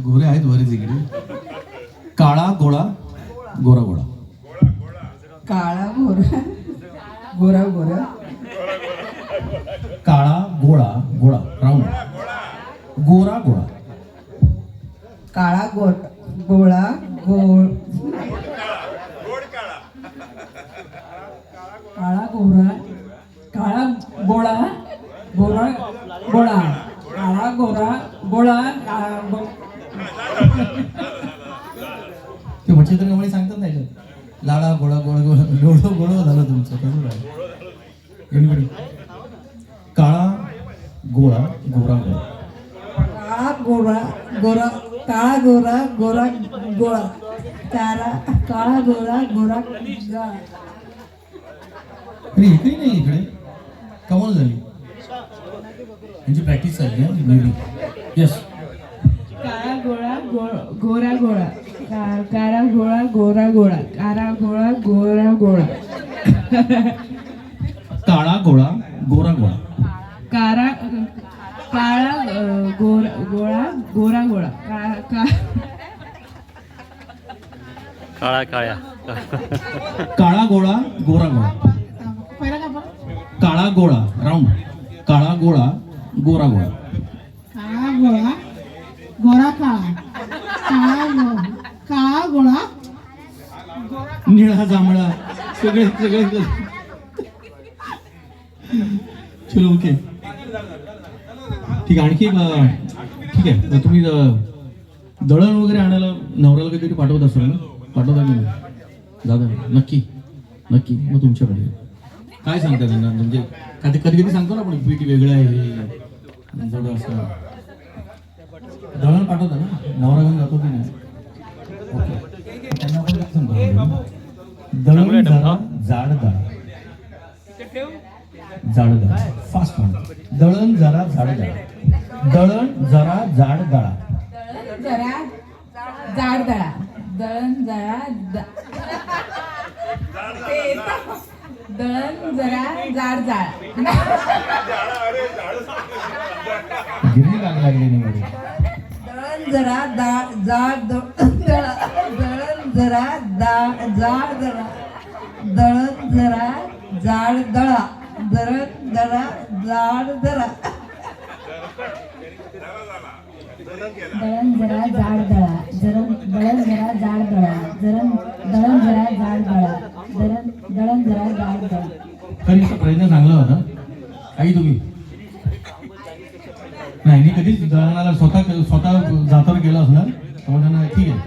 गोरे आहेत बरेच इकडे. काळा गोळा गोरा गोळा. काळा गोरा गोरा गोरा. काळा गोळा गोळा राऊंड. गोरा गोळा. काळा गोळा गोळ. काळा गोरा काळा गोळा गोरा गोळा. काळा गोरा गोळा ते म्हटले तर कमाई सांगतात नाही का? लाडा गोळा गोळा गोळा लोळो गोळो झालं तुमचं. कसं झालं? Anybody? काळा गोळा गोरा गोळा. काळा गोरा गोरा काळा गोरा गोरा गोळा. काळा गोरा गोरा गोळा. अरे इकडे नाही, इकडे कमाल झाली. म्हणजे प्रॅक्टिस झाली ना मेबी. येस. काळा गोळा गोरा गोळा. काळा गोळा गोरा गोळा. काळा गोळा गोरा गोळा. काळा गोळा गोरा गोळा. काळा गोळा गोरा गोळा. काळा काळ्या काळा गोळा गोरा गोळा. काळा गोळा राऊंड. काळा गोळा गोरा गोळा. काळा गोळा गोरा काळा. काळा गोळा निळा जांभळा सगळे सगळे. चलो ओके ठीक आहे. आणखी ठीक आहे. तुम्ही दळण वगैरे आणायला नवऱ्याला काहीतरी पाठवत असाल ना? पाठवता की नाही? दादा नक्की नक्की. मग तुमच्याकडे काय सांगता त्यांना? म्हणजे कधी कधी सांगतो ना आपण पीठ वेगळं आहे हे थोडं असं. दळण पाठवता ना? नवरा घेऊन जातो की नाही? ओके. त्यांना आपण काय सांगतो? दळण जरा जाड दळा. जाड दळा. फास्ट म्हणतो. दळण जरा जाड दळा. दळण जरा जाड दळा. जरा जाड दळा. दळण जरा दळण जरा जाड जाळा. गिरणी लागली नाही मध्ये. दळण जरा जाड दळा. दळण जरा जाड दळा. दळण जरा जाड दळा. दळण जरा जाड दळा. दळण जरा जाड दळा. दळण जरा जाड दळा. दळण जरा जाड दळा. दळण जरा जाड दळा. तरी प्रयत्न चांगला होता. आई तुम्ही नाही मी कधीच दळणाला स्वतः जातावर गेला असणार. त्यामुळे ठीक आहे.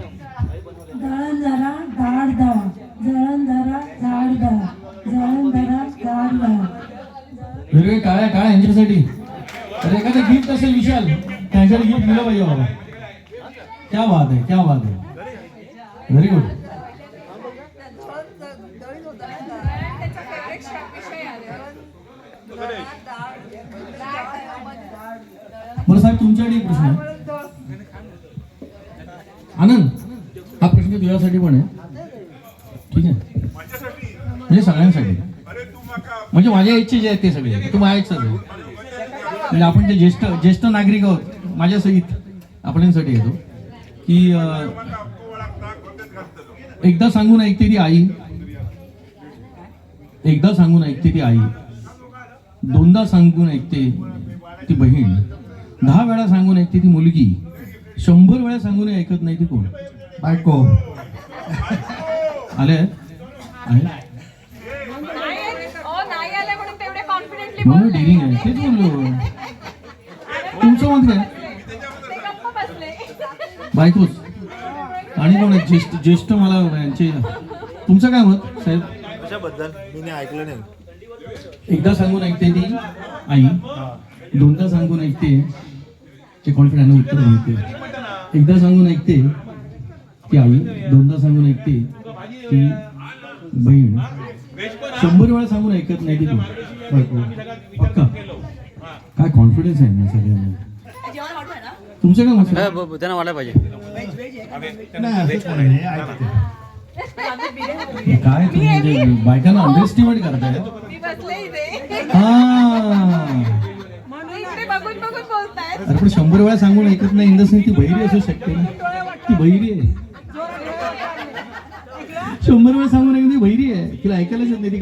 दळण जरा जाड दळा. दळण जरा जाड दळा. दळण जरा जाड दळा. वेगळे काय काय यांच्यासाठी. अरे एखादं गिफ्ट असेल विशाल त्यांच्यासाठी गिफ्ट दिलं पाहिजे बाबा. क्या बात आहे क्या बात आहे. Very good. बरं साहेब तुमच्याकडे एक प्रश्न आहे. आनंद हा प्रश्न तुझ्यासाठी पण आहे. ठीक आहे. म्हणजे सगळ्यांसाठी. म्हणजे माझ्या इच्छे जे आहेत ते सगळे तू माझ्या इच्छा. म्हणजे आपण जे ज्येष्ठ नागरिक आहोत माझ्या सहित आपल्यासाठी येतो की एकदा सांगून ऐकते ती आई. एकदा सांगून ऐकते ती आई. दोनदा सांगून ऐकते ती बहीण. 10 वेळा सांगून ऐकते ती मुलगी. 100 वेळा सांगून ऐकत नाही ती कोण? बायको. आले डेअरिंग आहे तेच बोललो. तुमचं मत काय? बायकोच. आणि कोण आहे ज्येष्ठ मला यांचे. तुमचं काय मत साहेब? कशाबद्दल मी ऐकलं नाही. एकदा सांगून ऐकते ती आई. दोनदा सांगून ऐकते ते कॉन्फिडंट उत्तर माहिती. एकदा सांगून ऐकते ती आई. दोनदा सांगून ऐकते ती बहीण. 100 वेळा सांगून ऐकत नाही ती तू पक्का. काय कॉन्फिडन्स आहे ना सगळ्यांना. तुमचं काय मत? त्यांना वाटायला पाहिजे. काय तुम्ही म्हणजे बायकांना अंडरस्टिमेट करताय. मी बसले इथे हा बघून बघून बोलताय. अरे पण 100 वेळा सांगून ऐकत नाही इंदस ती बहिरी असू शकते ना, ती बहिरी आहे. 100 वेळा सांगून ऐकत ती बहिरी आहे, तिला ऐकायलाच येत नाही ती काय